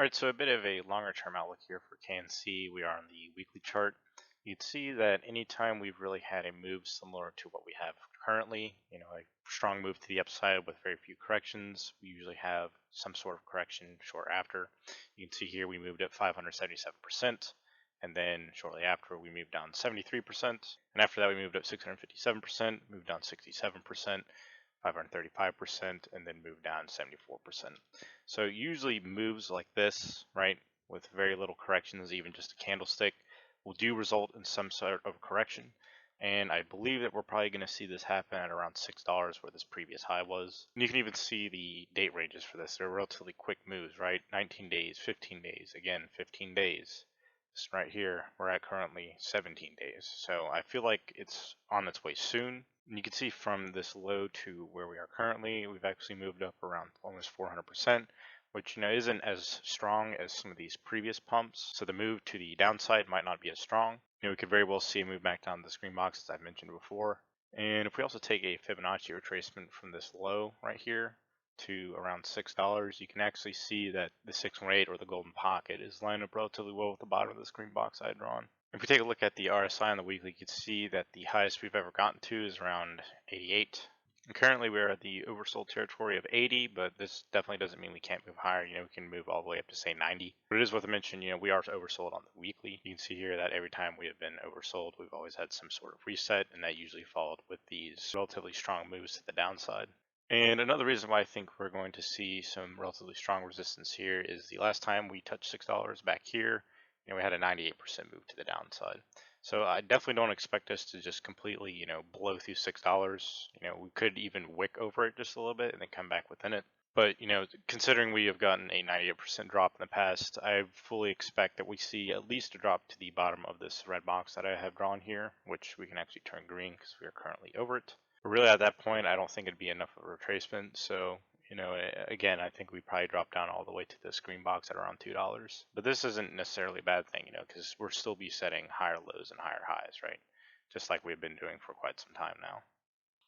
Alright, so a bit of a longer term outlook here for KNC. We are on the weekly chart. You'd see that anytime we've really had a move similar to what we have currently, a strong move to the upside with very few corrections, we usually have some sort of correction short after. You can see here we moved up 577%, and then shortly after we moved down 73%, and after that we moved up 657%, moved down 67%, 535%, and then moved down 74%. So usually moves like this, right, with very little corrections, even just a candlestick, will do result in some sort of correction. And I believe that we're probably going to see this happen at around $6 where this previous high was. And you can even see the date ranges for this. They're relatively quick moves, right? 19 days, 15 days, again, 15 days. This right here, we're at currently 17 days. So I feel like it's on its way soon. And you can see from this low to where we are currently, we've actually moved up around almost 400%, which isn't as strong as some of these previous pumps. So the move to the downside might not be as strong. We could very well see a move back down to the green box as I mentioned before. And if we also take a Fibonacci retracement from this low right here to around $6, you can actually see that the 618 or the golden pocket is lined up relatively well with the bottom of this green box I had drawn. If we take a look at the RSI on the weekly, you can see that the highest we've ever gotten to is around 88. And currently we're at the oversold territory of 80, but this definitely doesn't mean we can't move higher. We can move all the way up to say 90. But it is worth a mention, we are oversold on the weekly. You can see here that every time we have been oversold, we've always had some sort of reset, and that usually followed with these relatively strong moves to the downside. And another reason why I think we're going to see some relatively strong resistance here is the last time we touched $6 back here, we had a 98% move to the downside. So I definitely don't expect us to just completely, blow through $6. We could even wick over it just a little bit and then come back within it. But, considering we have gotten a 98% drop in the past, I fully expect that we see at least a drop to the bottom of this red box that I have drawn here, which we can actually turn green because we are currently over it. But really at that point, I don't think it'd be enough of a retracement. So, again, I think we probably drop down all the way to this green box at around $2. But this isn't necessarily a bad thing, because we'll still be setting higher lows and higher highs, right? Just like we've been doing for quite some time now.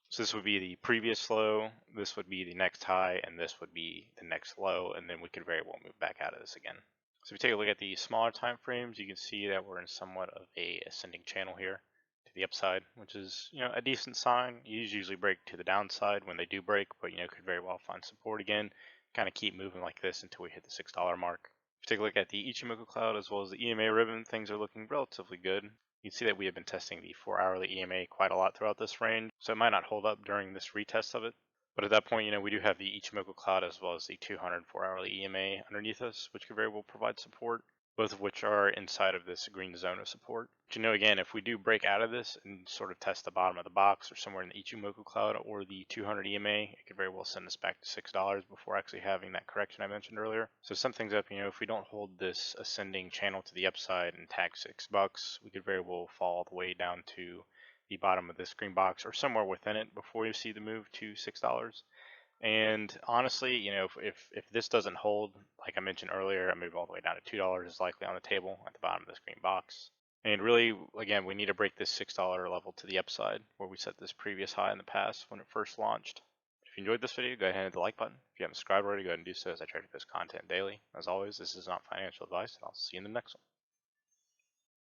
So this would be the previous low, this would be the next high, and this would be the next low, and then we could very well move back out of this again. So if we take a look at the smaller time frames, you can see that we're in somewhat of a ascending channel here to the upside, which is a decent sign. You usually break to the downside when they do break, but could very well find support again. Kind of keep moving like this until we hit the $6 mark. If you take a look at the Ichimoku cloud as well as the EMA ribbon, things are looking relatively good. You can see that we have been testing the 4-hourly EMA quite a lot throughout this range, so it might not hold up during this retest of it. But at that point, we do have the Ichimoku cloud as well as the 204-hourly EMA underneath us, which could very well provide support, both of which are inside of this green zone of support. But again, if we do break out of this and sort of test the bottom of the box or somewhere in the Ichimoku cloud or the 200 EMA, it could very well send us back to $6 before actually having that correction I mentioned earlier. So sum things up, if we don't hold this ascending channel to the upside and tag $6, we could very well fall all the way down to the bottom of this green box or somewhere within it before you see the move to $6. And honestly, if this doesn't hold, like I mentioned earlier, a move all the way down to $2 is likely on the table at the bottom of this green box. And really, again, we need to break this $6 level to the upside where we set this previous high in the past when it first launched. If you enjoyed this video, go ahead and hit the like button. If you haven't subscribed already, go ahead and do so as I try to post content daily. As always, this is not financial advice, and I'll see you in the next one.